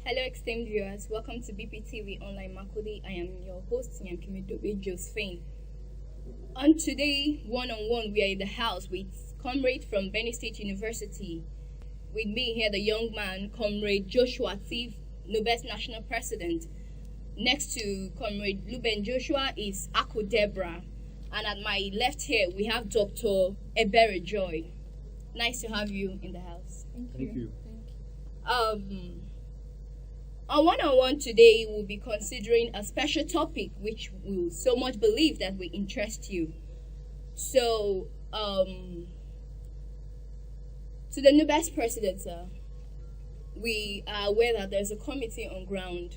Hello, esteemed viewers. Welcome to Bptv Online Makurdi. I am your host, Nyamkyume Doobee Josephine. On today, one-on-one, we are in the house with comrade from Benue State University. With me here, the young man, Comrade Joshua Tiv, Nobel's National President. Next to Comrade Luben Joshua is Aku Deborah. And at my left here, we have Dr. Ebere Joy. Nice to have you in the house. Thank you. On one-on-one today, we'll be considering a special topic which we so much believe that will interest you. So, to the new best president, sir, we are aware that there's a committee on ground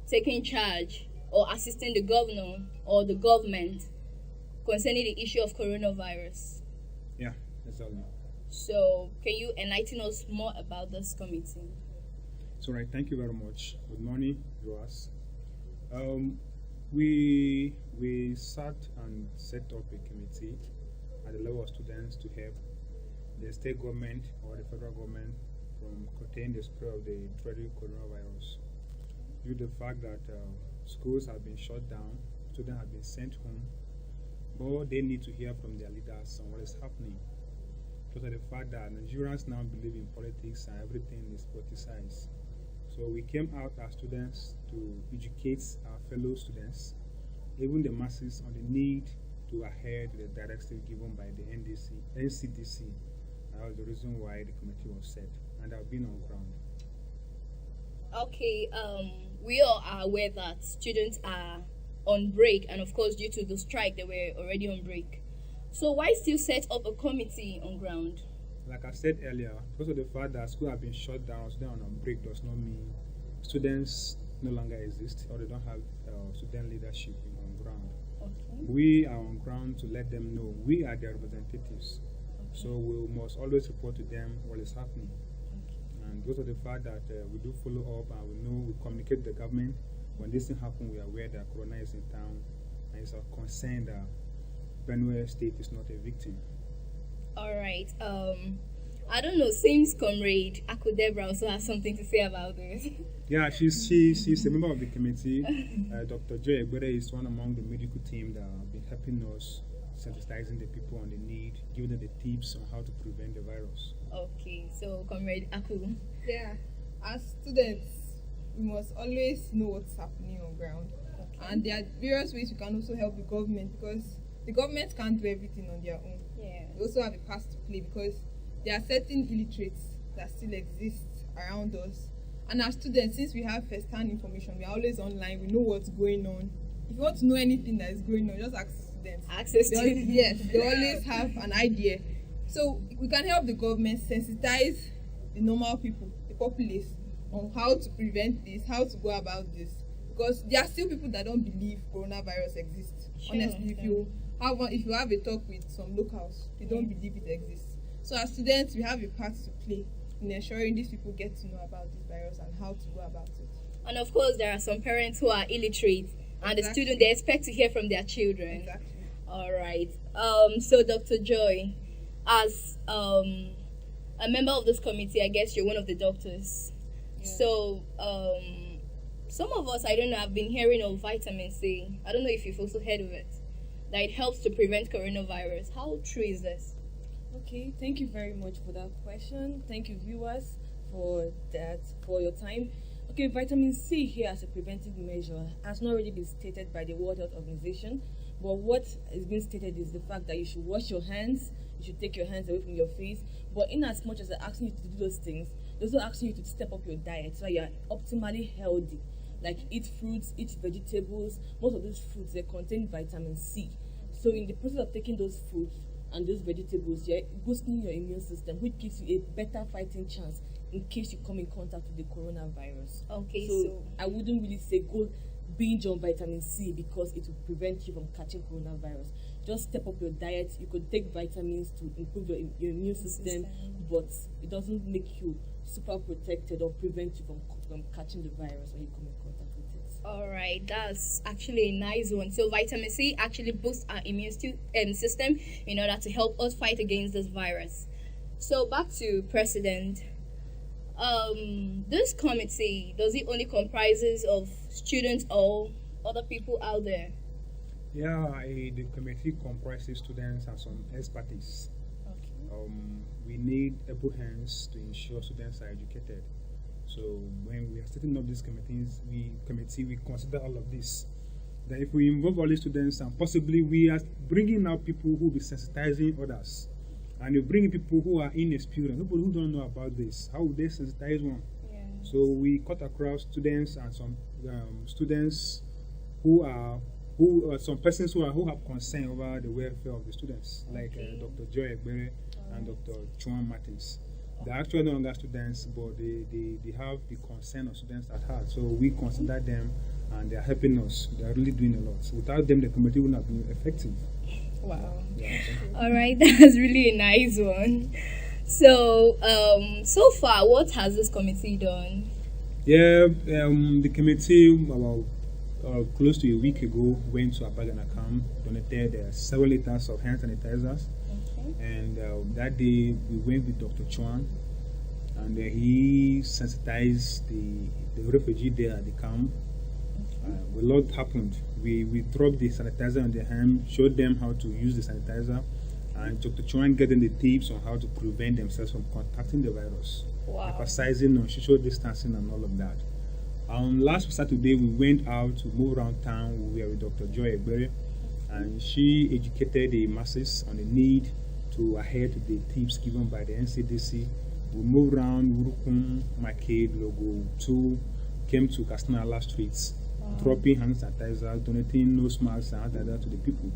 taking charge or assisting the governor or the government concerning the issue of coronavirus. Yeah, that's all. So, can you enlighten us more about this committee? So, right, thank you very much. Good morning, viewers. We sat and set up a committee at the level of students to help the state government or the federal government from containing the spread of the dreaded coronavirus. Due to the fact that schools have been shut down, students have been sent home, but they need to hear from their leaders on what is happening. Because of the fact that Nigerians now believe in politics and everything is politicized. So we came out as students to educate our fellow students, even the masses, on the need to adhere to the directive given by the NCDC. That was the reason why the committee was set, and I've been on ground. Okay, we all are aware that students are on break, and of course, due to the strike, they were already on break. So why still set up a committee on ground? Like I said earlier, because of the fact that schools have been shut down, students on break does not mean students no longer exist or they don't have student leadership on ground. Okay. We are on ground to let them know we are their representatives. Okay. So we must always report to them what is happening. Okay. And because of the fact that we do follow up and we know we communicate with the government, when this thing happens, we are aware that Corona is in town and it's a concern that Benue State is not a victim. All right. I don't know. Seems Comrade Aku Deborah also has something to say about this. Yeah, she's a member of the committee. Dr. Joy Egbere is one among the medical team that have been helping us sensitizing the people on the need, giving them the tips on how to prevent the virus. Okay, so Comrade Aku. Yeah, as students, we must always know what's happening on ground. Okay. And there are various ways we can also help the government, because the government can't do everything on their own. Yeah. They also have a part to play, because there are certain illiterates that still exist around us. And as students, since we have first-hand information, we are always online, we know what's going on. If you want to know anything that is going on, just ask students. Access to Yes, they always have an idea. So we can help the government sensitize the normal people, the populace, on how to prevent this, how to go about this. Because there are still people that don't believe coronavirus exists. Sure, Honestly, if you have a talk with some locals, they don't believe it exists. So as students, we have a part to play in ensuring these people get to know about this virus and how to go about it. And of course, there are some parents who are illiterate, and the Exactly. students, they expect to hear from their children. Exactly. All right. So Dr. Joy, as a member of this committee, I guess you're one of the doctors. Yeah. So some of us, I don't know, have been hearing of vitamin C. I don't know if you've also heard of it. That it helps to prevent coronavirus. How true is this? Okay, thank you very much for that question. Thank you, viewers, for your time. Okay, vitamin C here as a preventive measure has not already been stated by the World Health Organization, but what is being stated is the fact that you should wash your hands, you should take your hands away from your face, but in as much as they're asking you to do those things, they're also asking you to step up your diet so you're optimally healthy. Like eat fruits, eat vegetables. Most of those fruits, they contain vitamin C. So in the process of taking those fruits and those vegetables, you're boosting your immune system, which gives you a better fighting chance in case you come in contact with the coronavirus. Okay, So I wouldn't really say go binge on vitamin C because it will prevent you from catching coronavirus. Just step up your diet. You could take vitamins to improve your immune system, but it doesn't make you super protected or prevent you from catching the virus when you come in contact with it. All right, that's actually a nice one. So vitamin C actually boosts our immune system in order to help us fight against this virus. So back to President. This committee, does it only comprises of students or other people out there? Yeah, the committee comprises students and some expertise. Okay. We need able hands to ensure students are educated. So when we are setting up these committees, we consider all of this. That if we involve all the students and possibly we are bringing out people who will be sensitizing others, and you bring in people who are inexperienced, people who don't know about this, how would they sensitize one? Yeah. So we cut across students and some students some persons who have concern over the welfare of the students, like Dr. Joy Egbere and Dr. Chuan Martins. They're actually no longer students, but they have the concern of students at heart. So we consider them, and they're helping us. They're really doing a lot. So without them, the committee wouldn't have been effective. Wow. Yeah, All right, that's really a nice one. So, so far, what has this committee done? Yeah, the committee about close to a week ago went to Abagana camp, donated several liters of hand sanitizers. Okay. And that day we went with Dr. Chuan, and he sensitized the refugee there at the camp. A lot happened. We dropped the sanitizer on their hand, showed them how to use the sanitizer, and Dr. Chuan gave them the tips on how to prevent themselves from contacting the virus. Wow. Emphasizing on social distancing and all of that. Last Saturday we went out to move around town. We were with Dr. Joy Egbere, and she educated the masses on the need to adhere to the tips given by the NCDC. We moved around Urukum, Market, Logo 2, came to Kastinala streets, dropping hand sanitizer, donating nose masks and hand sanitizer to the people.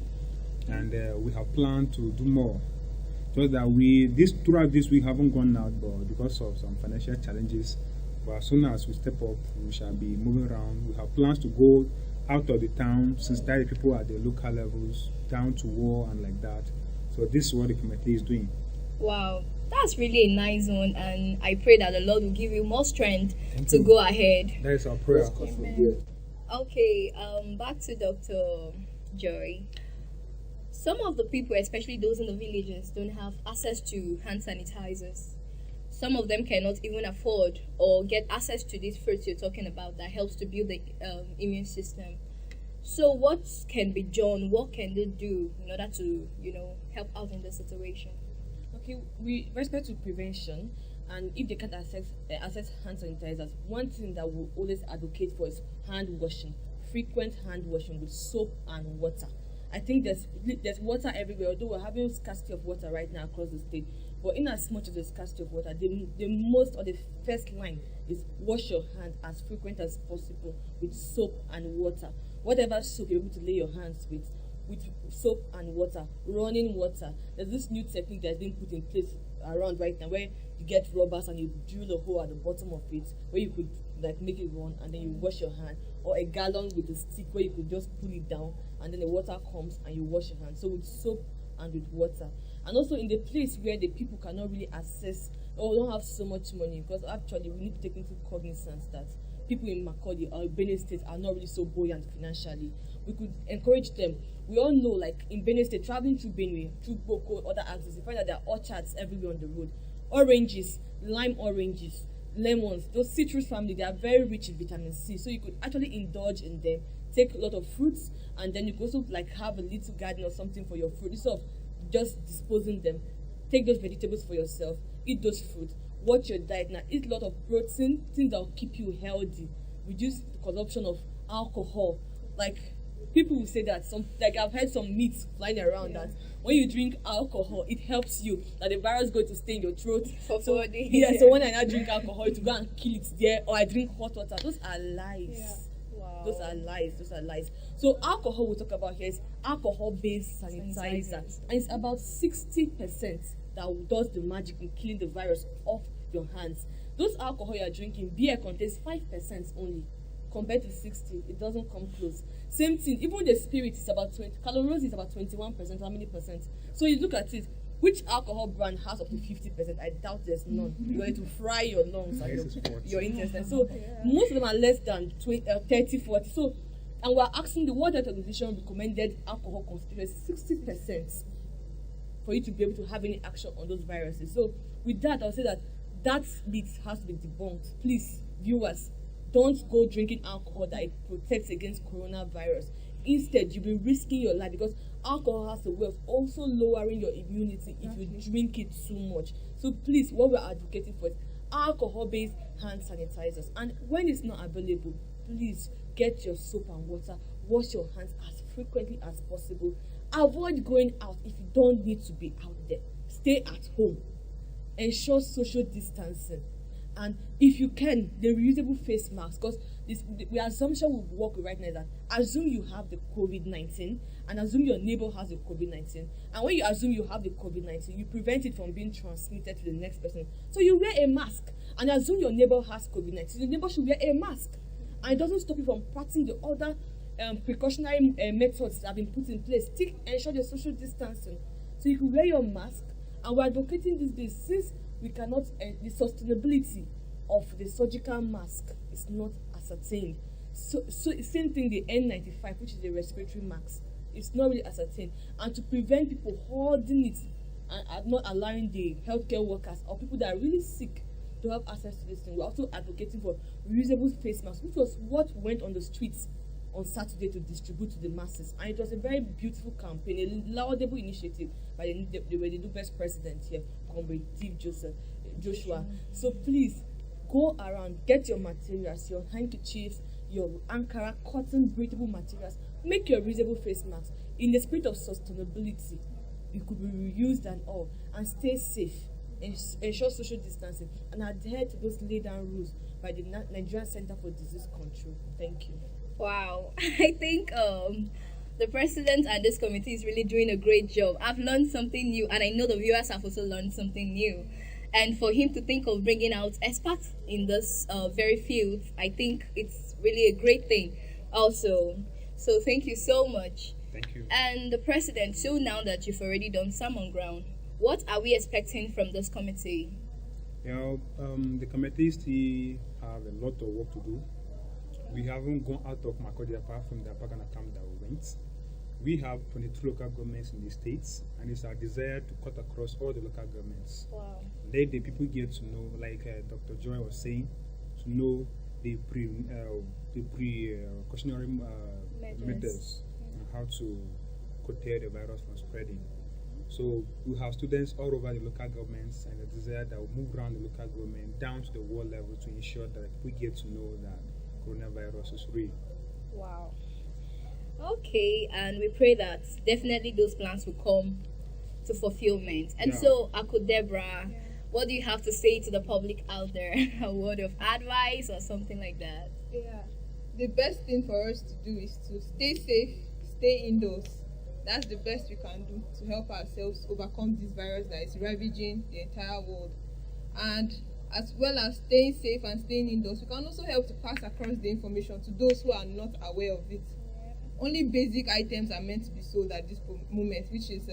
And we have planned to do more. So that throughout this week haven't gone out, but because of some financial challenges. But as soon as we step up, we shall be moving around. We have plans to go out of the town, sensitize the people at the local levels, down to war and like that. So this is what the committee is doing. Wow, that's really a nice one, and I pray that the Lord will give you more strength Thank to you. go ahead. That is our prayer. Okay, back to Dr. Joy. Some of the people, especially those in the villages, don't have access to hand sanitizers. Some of them cannot even afford or get access to these fruits you're talking about that helps to build the immune system. So what can be done? What can they do in order to, help out in this situation? Okay, with respect to prevention, and if they can't access hand sanitizers, one thing that we always advocate for is hand washing, frequent hand washing with soap and water. I think there's water everywhere, although we're having scarcity of water right now across the state. But in as much as there's scarcity of water, the first line is wash your hand as frequent as possible with soap and water. Whatever soap you're able to lay your hands with soap and water, running water. There's this new technique that's being put in place around right now where you get rubbers and you drill a hole at the bottom of it where you could make it run and then you wash your hand, or a gallon with a stick where you could just pull it down and then the water comes and you wash your hands. So with soap and with water. And also in the place where the people cannot really access or don't have so much money, because actually we need to take into cognizance that people in Makurdi or Benue State are not really so buoyant financially. We could encourage them. We all know, like in Benue State, traveling through Benue, through Boko, other axes, you find that there are orchards everywhere on the road. Oranges, lime oranges, lemons, those citrus family, they are very rich in vitamin C. So you could actually indulge in them, take a lot of fruits, and then you could also have a little garden or something for your fruit. Instead of just disposing them, take those vegetables for yourself, eat those fruits, watch your diet now, eat a lot of protein, things that will keep you healthy, reduce the consumption of alcohol. Like people will say that I've heard some myths flying around that when you drink alcohol, it helps you, that the virus is going to stay in your throat. So when I now drink alcohol, to go and kill it there, or I drink hot water, those are lies. Yeah. Wow. Those are lies. So alcohol we'll talk about here is alcohol-based sanitizer, and it's about 60% that does the magic in killing the virus off your hands. Those alcohol you are drinking, beer contains 5% only, compared to 60. It doesn't come close. Same thing, even the spirit is about 20. Calories is about 21%. How many percent? So you look at it. Which alcohol brand has up to 50%? I doubt there's none. You're going to fry your lungs and your intestines. So most of them are less than 30, 40. So, and we're asking, the World Health Organization recommended alcohol concentration 60% for you to be able to have any action on those viruses. So with that, I'll say that that myth has to be debunked. Please, viewers, don't go drinking alcohol that it protects against coronavirus. Instead, you'll be risking your life, because alcohol has a way of also lowering your immunity if you drink it too much. So please, what we're advocating for is alcohol-based hand sanitizers. And when it's not available, please get your soap and water. Wash your hands as frequently as possible. Avoid going out if you don't need to be out there. Stay at home. Ensure social distancing. And if you can, the reusable face masks, because the assumption we work with right now is that assume you have the COVID-19 and assume your neighbor has the COVID-19. And when you assume you have the COVID-19, you prevent it from being transmitted to the next person. So you wear a mask and assume your neighbor has COVID-19. The neighbor should wear a mask. And it doesn't stop you from practicing the other precautionary methods that have been put in place. Ensure the social distancing. So you can wear your mask. And we're advocating this since we cannot, the sustainability of the surgical mask is not ascertained. So same thing, the N95, which is the respiratory mask, it's not really ascertained. And to prevent people hoarding it and not allowing the healthcare workers or people that are really sick to have access to this thing, we're also advocating for reusable face masks, which was what went on the streets on Saturday to distribute to the masses. And it was a very beautiful campaign, a laudable initiative by the new best president here, Comrade Joshua. So please, go around, get your materials, your handkerchiefs, your Ankara, cotton, breathable materials. Make your reusable face masks. In the spirit of sustainability, it could be reused and all. And stay safe, ensure social distancing, and adhere to those laid down rules by the Nigerian Center for Disease Control. Thank you. Wow, I think the president and this committee is really doing a great job. I've learned something new, and I know the viewers have also learned something new. And for him to think of bringing out experts in this very field, I think it's really a great thing also. So thank you so much. Thank you. And the president, so now that you've already done some on ground, what are we expecting from this committee? The committee still have a lot of work to do. We haven't gone out of makurdi apart from the Apagana camp that we went. We have 22 local governments in the states, and it's our desire to cut across all the local governments. Wow. Let the people get to know, like Dr. Joy was saying, to know the precautionary methods and how to curtail the virus from spreading. So we have students all over the local governments, and the desire that will move around the local government down to the world level to ensure that people get to know that coronavirus is real. Wow. Okay, and we pray that definitely those plans will come to fulfillment. And so, Deborah, what do you have to say to the public out there? A word of advice or something like that? Yeah, the best thing for us to do is to stay safe, stay indoors. That's the best we can do to help ourselves overcome this virus that is ravaging the entire world. And as well as staying safe and staying indoors, we can also help to pass across the information to those who are not aware of it. Only basic items are meant to be sold at this moment, which is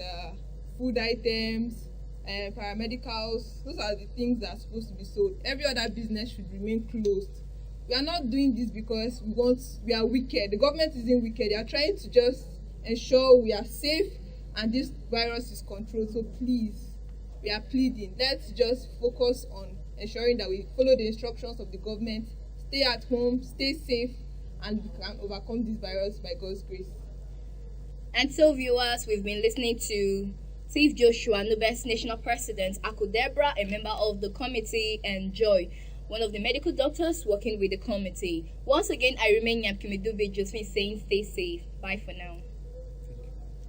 food items, paramedicals. Those are the things that are supposed to be sold. Every other business should remain closed. We are not doing this because we are wicked. The government isn't wicked. They are trying to just ensure we are safe and this virus is controlled. So please, we are pleading. Let's just focus on ensuring that we follow the instructions of the government, stay at home, stay safe, and we can overcome this virus by God's grace. And so, viewers, we've been listening to Chief Joshua, Nubes National President, Debra, a member of the committee, and Joy, one of the medical doctors working with the committee. Once again, I remain Nyamkyume Doobee Nyamkyume saying stay safe. Bye for now.